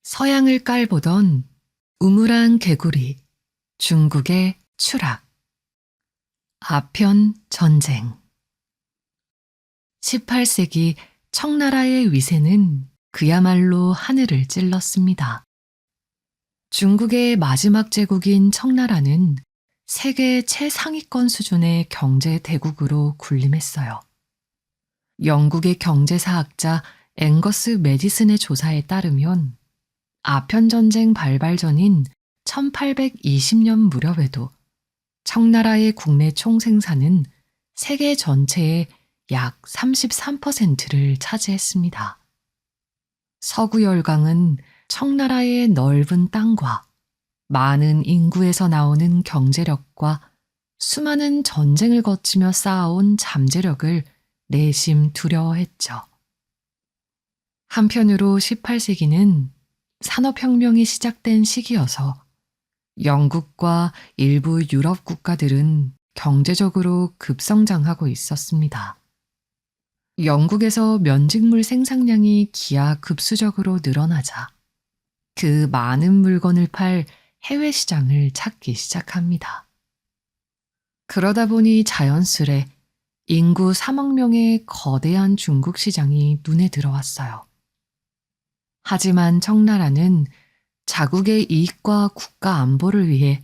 서양을 깔보던 우물안 개구리, 중국의 추락. 아편 전쟁. 18세기 청나라의 위세는 그야말로 하늘을 찔렀습니다. 중국의 마지막 제국인 청나라는 세계 최상위권 수준의 경제 대국으로 군림했어요. 영국의 경제사학자 앵거스 매디슨의 조사에 따르면 아편전쟁 발발 전인 1820년 무렵에도 청나라의 국내 총생산은 세계 전체의 약 33%를 차지했습니다. 서구 열강은 청나라의 넓은 땅과 많은 인구에서 나오는 경제력과 수많은 전쟁을 거치며 쌓아온 잠재력을 내심 두려워했죠. 한편으로 18세기는 산업혁명이 시작된 시기여서 영국과 일부 유럽 국가들은 경제적으로 급성장하고 있었습니다. 영국에서 면직물 생산량이 기하급수적으로 늘어나자 그 많은 물건을 팔 해외 시장을 찾기 시작합니다. 그러다 보니 자연스레 인구 3억 명의 거대한 중국 시장이 눈에 들어왔어요. 하지만 청나라는 자국의 이익과 국가 안보를 위해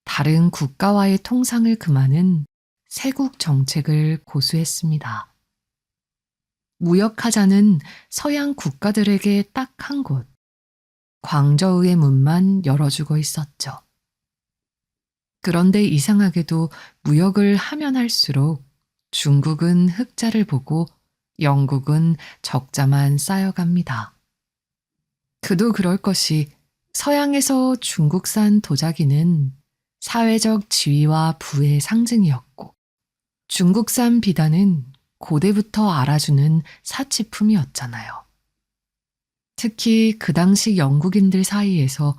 다른 국가와의 통상을 금하는 세국 정책을 고수했습니다. 무역하자는 서양 국가들에게 딱 한 곳, 광저우의 문만 열어주고 있었죠. 그런데 이상하게도 무역을 하면 할수록 중국은 흑자를 보고 영국은 적자만 쌓여갑니다. 그도 그럴 것이 서양에서 중국산 도자기는 사회적 지위와 부의 상징이었고 중국산 비단은 고대부터 알아주는 사치품이었잖아요. 특히 그 당시 영국인들 사이에서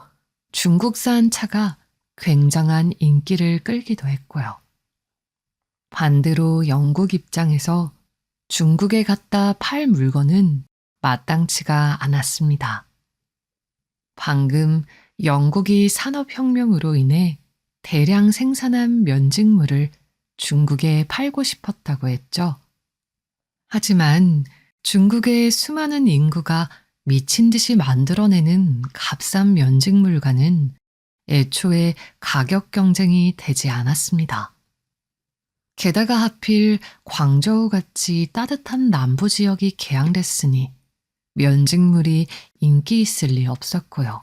중국산 차가 굉장한 인기를 끌기도 했고요. 반대로 영국 입장에서 중국에 갖다 팔 물건은 마땅치가 않았습니다. 방금 영국이 산업혁명으로 인해 대량 생산한 면직물을 중국에 팔고 싶었다고 했죠. 하지만 중국의 수많은 인구가 미친 듯이 만들어내는 값싼 면직물과는 애초에 가격 경쟁이 되지 않았습니다. 게다가 하필 광저우같이 따뜻한 남부 지역이 개항됐으니 면직물이 인기 있을 리 없었고요.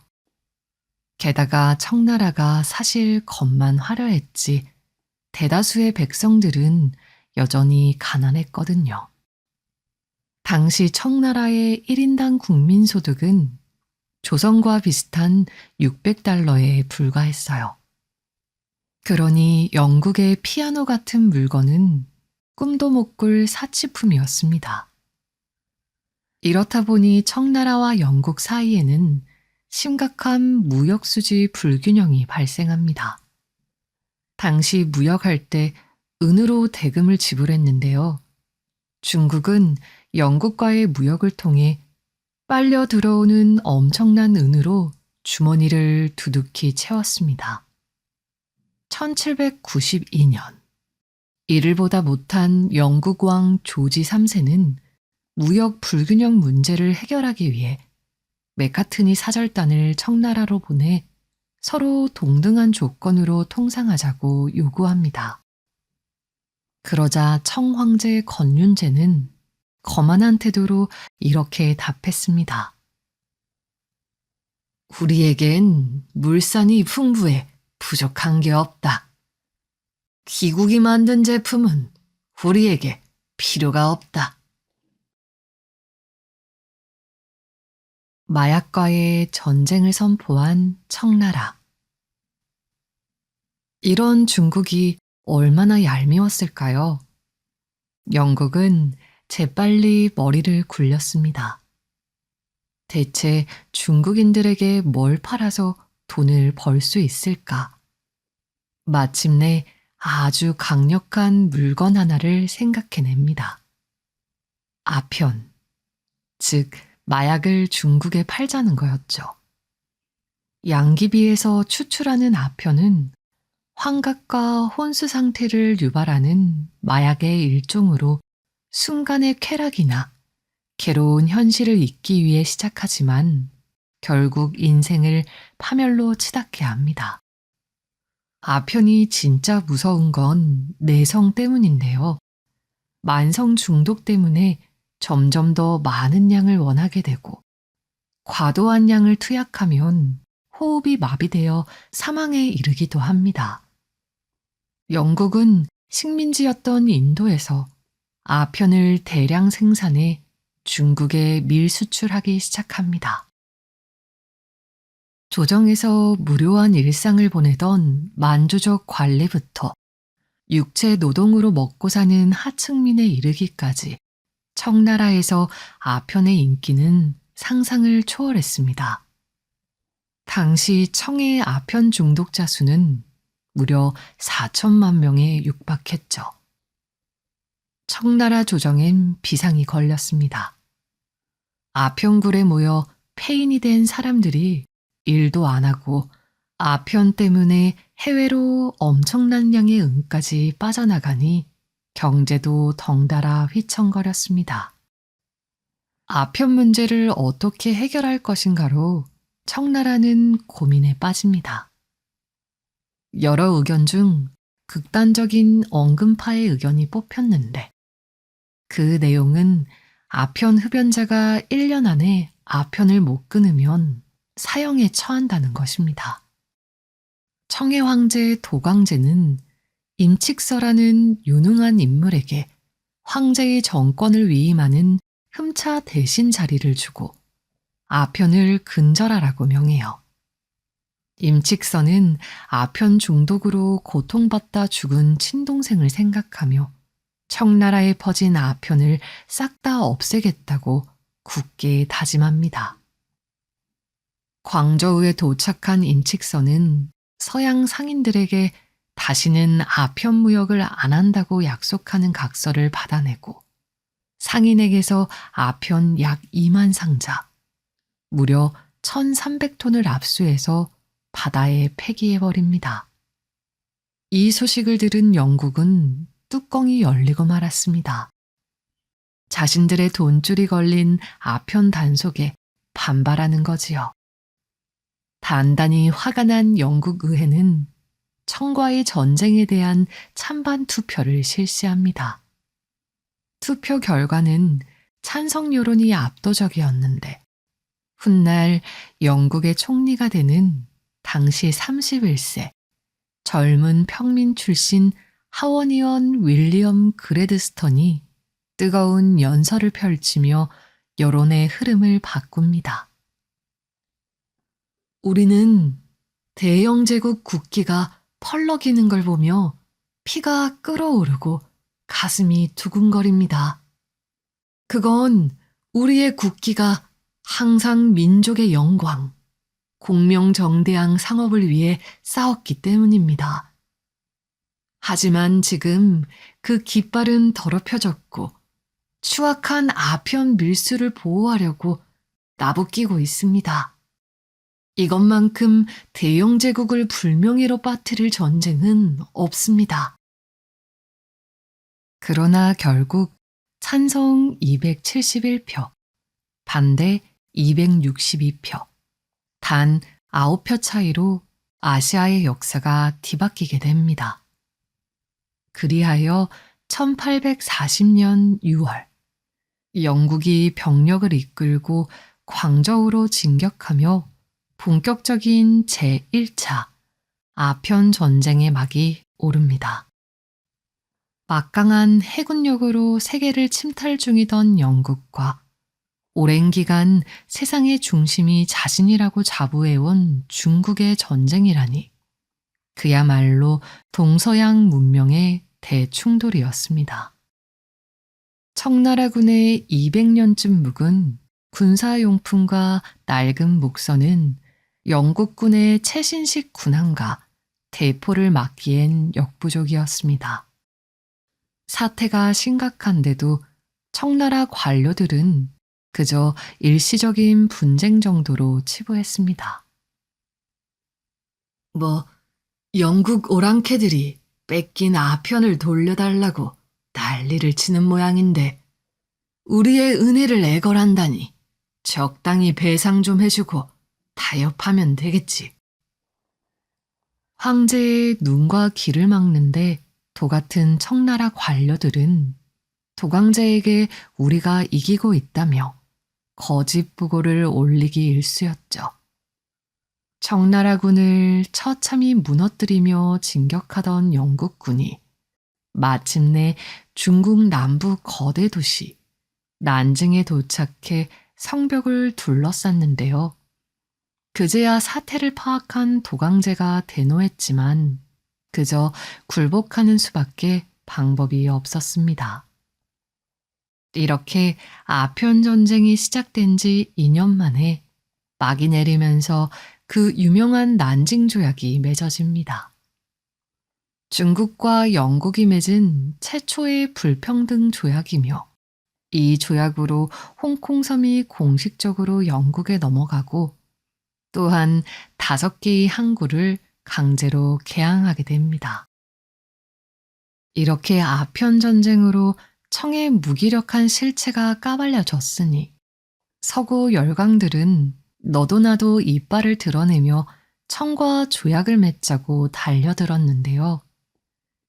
게다가 청나라가 사실 겉만 화려했지 대다수의 백성들은 여전히 가난했거든요. 당시 청나라의 1인당 국민소득은 조선과 비슷한 600달러에 불과했어요. 그러니 영국의 피아노 같은 물건은 꿈도 못 꿀 사치품이었습니다. 이렇다 보니 청나라와 영국 사이에는 심각한 무역수지 불균형이 발생합니다. 당시 무역할 때 은으로 대금을 지불했는데요. 중국은 영국과의 무역을 통해 빨려 들어오는 엄청난 은으로 주머니를 두둑히 채웠습니다. 1792년, 이를 보다 못한 영국 왕 조지 3세는 무역 불균형 문제를 해결하기 위해 맥카트니 사절단을 청나라로 보내 서로 동등한 조건으로 통상하자고 요구합니다. 그러자 청황제 건륜제는 거만한 태도로 이렇게 답했습니다. 우리에겐 물산이 풍부해 부족한 게 없다. 귀국이 만든 제품은 우리에게 필요가 없다. 마약과의 전쟁을 선포한 청나라. 이런 중국이 얼마나 얄미웠을까요? 영국은 재빨리 머리를 굴렸습니다. 대체 중국인들에게 뭘 팔아서 돈을 벌 수 있을까? 마침내 아주 강력한 물건 하나를 생각해냅니다. 아편, 즉 마약을 중국에 팔자는 거였죠. 양귀비에서 추출하는 아편은 환각과 혼수 상태를 유발하는 마약의 일종으로 순간의 쾌락이나 괴로운 현실을 잊기 위해 시작하지만 결국 인생을 파멸로 치닫게 합니다. 아편이 진짜 무서운 건 내성 때문인데요. 만성 중독 때문에 점점 더 많은 양을 원하게 되고 과도한 양을 투약하면 호흡이 마비되어 사망에 이르기도 합니다. 영국은 식민지였던 인도에서 아편을 대량 생산해 중국에 밀수출하기 시작합니다. 조정에서 무료한 일상을 보내던 만주족 관리부터 육체 노동으로 먹고 사는 하층민에 이르기까지 청나라에서 아편의 인기는 상상을 초월했습니다. 당시 청의 아편 중독자 수는 무려 4천만 명에 육박했죠. 청나라 조정엔 비상이 걸렸습니다. 아편굴에 모여 폐인이 된 사람들이 일도 안 하고 아편 때문에 해외로 엄청난 양의 은까지 빠져나가니 경제도 덩달아 휘청거렸습니다. 아편 문제를 어떻게 해결할 것인가로 청나라는 고민에 빠집니다. 여러 의견 중 극단적인 언금파의 의견이 뽑혔는데 그 내용은 아편 흡연자가 1년 안에 아편을 못 끊으면 사형에 처한다는 것입니다. 청해 황제 도광제는 임칙서라는 유능한 인물에게 황제의 정권을 위임하는 흠차 대신 자리를 주고 아편을 근절하라고 명해요. 임칙서는 아편 중독으로 고통받다 죽은 친동생을 생각하며 청나라에 퍼진 아편을 싹 다 없애겠다고 굳게 다짐합니다. 광저우에 도착한 임칙서는 서양 상인들에게 다시는 아편 무역을 안 한다고 약속하는 각서를 받아내고 상인에게서 아편 약 2만 상자, 무려 1,300톤을 압수해서 바다에 폐기해버립니다. 이 소식을 들은 영국은 뚜껑이 열리고 말았습니다. 자신들의 돈줄이 걸린 아편 단속에 반발하는 거지요. 단단히 화가 난 영국 의회는 청과의 전쟁에 대한 찬반 투표를 실시합니다. 투표 결과는 찬성 여론이 압도적이었는데 훗날 영국의 총리가 되는 당시 31세 젊은 평민 출신 하원의원 윌리엄 그레드스턴이 뜨거운 연설을 펼치며 여론의 흐름을 바꿉니다. 우리는 대영제국 국기가 펄럭이는 걸 보며 피가 끓어오르고 가슴이 두근거립니다. 그건 우리의 국기가 항상 민족의 영광, 공명정대한 상업을 위해 싸웠기 때문입니다. 하지만 지금 그 깃발은 더럽혀졌고 추악한 아편 밀수를 보호하려고 나부끼고 있습니다. 이것만큼 대영제국을 불명예로 빠뜨릴 전쟁은 없습니다. 그러나 결국 찬성 271표, 반대 262표, 단 9표 차이로 아시아의 역사가 뒤바뀌게 됩니다. 그리하여 1840년 6월, 영국이 병력을 이끌고 광저우로 진격하며 본격적인 제1차 아편 전쟁의 막이 오릅니다. 막강한 해군력으로 세계를 침탈 중이던 영국과 오랜 기간 세상의 중심이 자신이라고 자부해온 중국의 전쟁이라니 그야말로 동서양 문명의 대충돌이었습니다. 청나라군의 200년쯤 묵은 군사용품과 낡은 목선은 영국군의 최신식 군함과 대포를 막기엔 역부족이었습니다. 사태가 심각한데도 청나라 관료들은 그저 일시적인 분쟁 정도로 치부했습니다. 영국 오랑캐들이 뺏긴 아편을 돌려달라고 난리를 치는 모양인데 우리의 은혜를 애걸한다니 적당히 배상 좀 해주고 타협하면 되겠지. 황제의 눈과 귀를 막는데 도같은 청나라 관료들은 도강제에게 우리가 이기고 있다며 거짓 부고를 올리기 일쑤였죠. 청나라군을 처참히 무너뜨리며 진격하던 영국군이 마침내 중국 남부 거대 도시 난징에 도착해 성벽을 둘러쌌는데요. 그제야 사태를 파악한 도강제가 대노했지만 그저 굴복하는 수밖에 방법이 없었습니다. 이렇게 아편 전쟁이 시작된 지 2년 만에 막이 내리면서 그 유명한 난징 조약이 맺어집니다. 중국과 영국이 맺은 최초의 불평등 조약이며 이 조약으로 홍콩섬이 공식적으로 영국에 넘어가고 또한 5개의 항구를 강제로 개항하게 됩니다. 이렇게 아편 전쟁으로 청의 무기력한 실체가 까발려졌으니 서구 열강들은 너도 나도 이빨을 드러내며 청과 조약을 맺자고 달려들었는데요.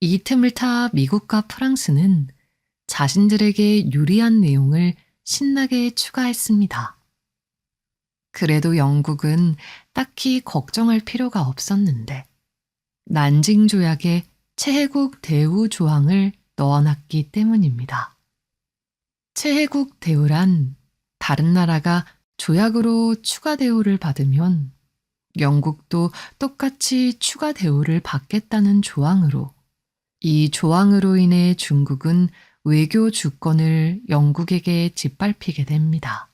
이 틈을 타 미국과 프랑스는 자신들에게 유리한 내용을 신나게 추가했습니다. 그래도 영국은 딱히 걱정할 필요가 없었는데 난징 조약에 최혜국 대우 조항을 넣어놨기 때문입니다. 최혜국 대우란 다른 나라가 조약으로 추가 대우를 받으면 영국도 똑같이 추가 대우를 받겠다는 조항으로 이 조항으로 인해 중국은 외교 주권을 영국에게 짓밟히게 됩니다.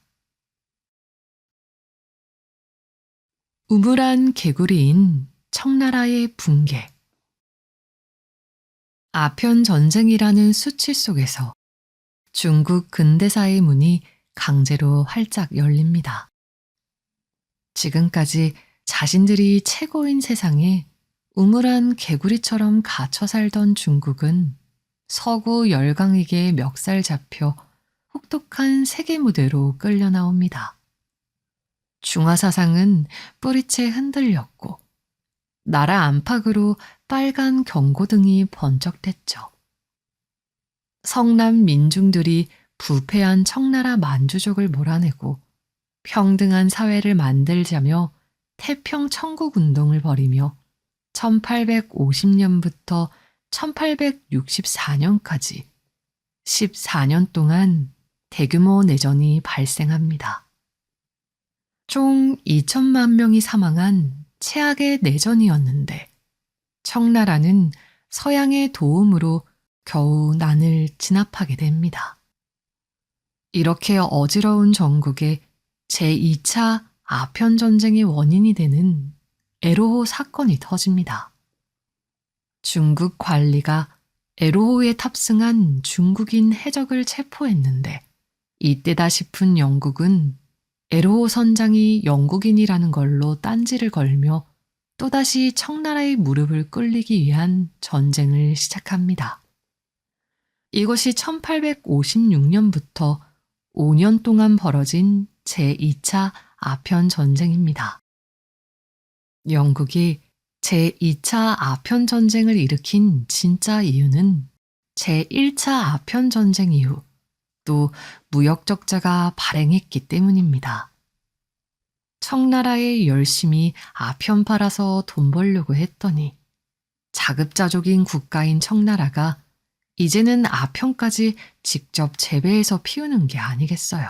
우물한 개구리인 청나라의 붕괴. 아편 전쟁이라는 수치 속에서 중국 근대사의 문이 강제로 활짝 열립니다. 지금까지 자신들이 최고인 세상에 우물한 개구리처럼 갇혀 살던 중국은 서구 열강에게 멱살 잡혀 혹독한 세계 무대로 끌려 나옵니다. 중화사상은 뿌리채 흔들렸고 나라 안팎으로 빨간 경고등이 번쩍댔죠. 성남 민중들이 부패한 청나라 만주족을 몰아내고 평등한 사회를 만들자며 태평천국운동을 벌이며 1850년부터 1864년까지 14년 동안 대규모 내전이 발생합니다. 총 2천만 명이 사망한 최악의 내전이었는데 청나라는 서양의 도움으로 겨우 난을 진압하게 됩니다. 이렇게 어지러운 전국에 제2차 아편 전쟁의 원인이 되는 에로호 사건이 터집니다. 중국 관리가 에로호에 탑승한 중국인 해적을 체포했는데 이때다 싶은 영국은 에로호 선장이 영국인이라는 걸로 딴지를 걸며 또다시 청나라의 무릎을 꿇리기 위한 전쟁을 시작합니다. 이것이 1856년부터 5년 동안 벌어진 제2차 아편 전쟁입니다. 영국이 제2차 아편 전쟁을 일으킨 진짜 이유는 제1차 아편 전쟁 이후 또 무역 적자가 발행했기 때문입니다. 청나라에 열심히 아편 팔아서 돈 벌려고 했더니 자급자족인 국가인 청나라가 이제는 아편까지 직접 재배해서 피우는 게 아니겠어요.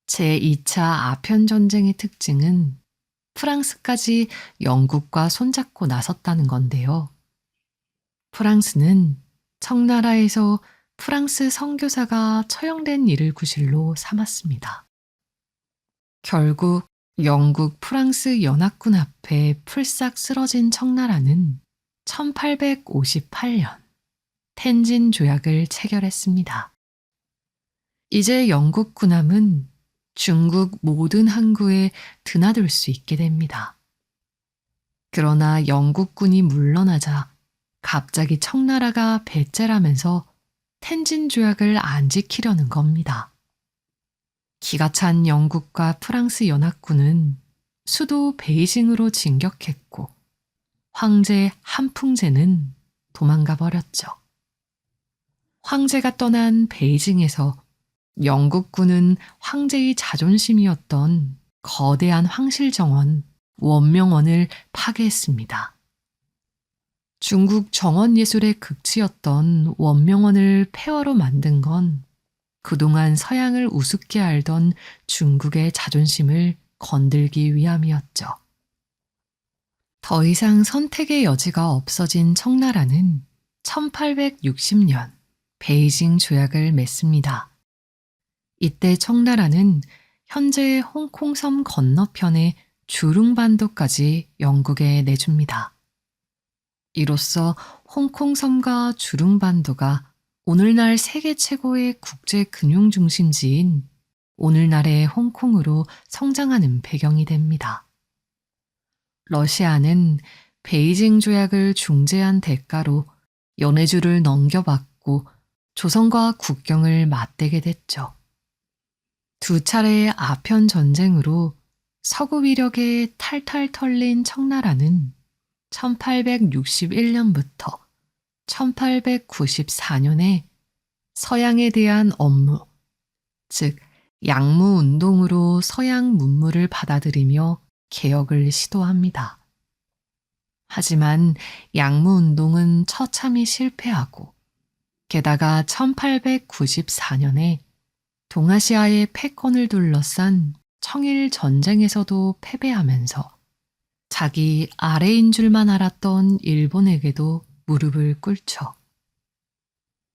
제2차 아편 전쟁의 특징은 프랑스까지 영국과 손잡고 나섰다는 건데요. 프랑스는 청나라에서 프랑스 선교사가 처형된 일을 구실로 삼았습니다. 결국 영국 프랑스 연합군 앞에 풀싹 쓰러진 청나라는 1858년 텐진 조약을 체결했습니다. 이제 영국 군함은 중국 모든 항구에 드나들 수 있게 됩니다. 그러나 영국군이 물러나자 갑자기 청나라가 배째라면서 텐진 조약을 안 지키려는 겁니다. 기가 찬 영국과 프랑스 연합군은 수도 베이징으로 진격했고 황제 한풍제는 도망가 버렸죠. 황제가 떠난 베이징에서 영국군은 황제의 자존심이었던 거대한 황실정원 원명원을 파괴했습니다. 중국 정원예술의 극치였던 원명원을 폐허로 만든 건 그동안 서양을 우습게 알던 중국의 자존심을 건들기 위함이었죠. 더 이상 선택의 여지가 없어진 청나라는 1860년 베이징 조약을 맺습니다. 이때 청나라는 현재의 홍콩섬 건너편의 주룽반도까지 영국에 내줍니다. 이로써 홍콩섬과 주룽반도가 오늘날 세계 최고의 국제 금융 중심지인 오늘날의 홍콩으로 성장하는 배경이 됩니다. 러시아는 베이징 조약을 중재한 대가로 연해주를 넘겨받고 조선과 국경을 맞대게 됐죠. 두 차례의 아편 전쟁으로 서구 위력에 탈탈 털린 청나라는 1861년부터 1894년에 서양에 대한 업무, 즉 양무 운동으로 서양 문물을 받아들이며 개혁을 시도합니다. 하지만 양무 운동은 처참히 실패하고 게다가 1894년에 동아시아의 패권을 둘러싼 청일 전쟁에서도 패배하면서 자기 아래인 줄만 알았던 일본에게도 무릎을 꿇죠.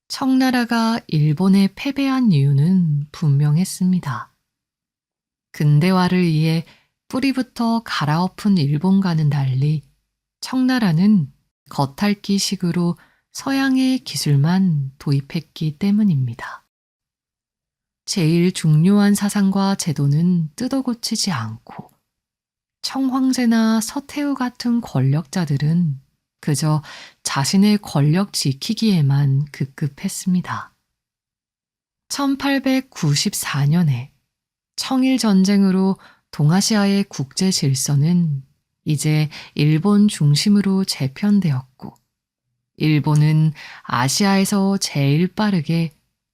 청나라가 일본에 패배한 이유는 분명했습니다. 근대화를 위해 뿌리부터 갈아엎은 일본과는 달리 청나라는 겉핥기식으로 서양의 기술만 도입했기 때문입니다. 제일 중요한 사상과 제도는 뜯어고치지 않고 청황제나 서태후 같은 권력자들은 그저 자신의 권력 지키기에만 급급했습니다. 1894년에 청일전쟁으로 동아시아의 국제 질서는 이제 일본 중심으로 재편되었고 일본은 아시아에서 제일 빠르게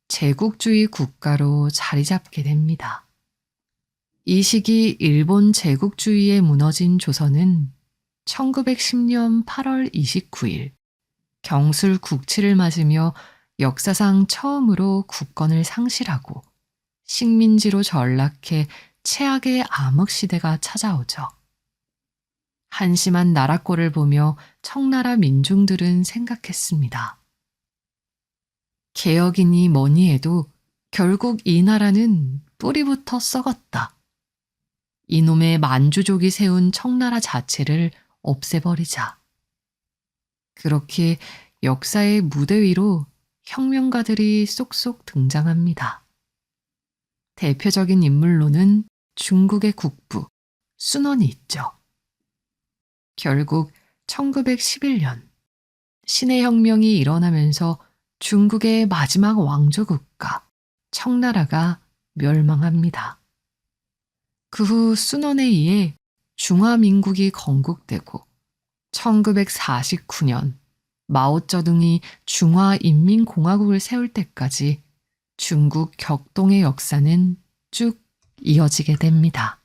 제국주의 국가로 자리 잡게 됩니다. 이 시기 일본 제국주의에 무너진 조선은 1910년 8월 29일 경술 국치를 맞으며 역사상 처음으로 국권을 상실하고 식민지로 전락해 최악의 암흑시대가 찾아오죠. 한심한 나라꼴을 보며 청나라 민중들은 생각했습니다. 개혁이니 뭐니 해도 결국 이 나라는 뿌리부터 썩었다. 이놈의 만주족이 세운 청나라 자체를 없애버리자. 그렇게 역사의 무대 위로 혁명가들이 쏙쏙 등장합니다. 대표적인 인물로는 중국의 국부 순원이 있죠. 결국 1911년 신해혁명이 일어나면서 중국의 마지막 왕조 국가 청나라가 멸망합니다. 그 후 순원에 의해 중화민국이 건국되고 1949년 마오쩌둥이 중화인민공화국을 세울 때까지 중국 격동의 역사는 쭉 이어지게 됩니다.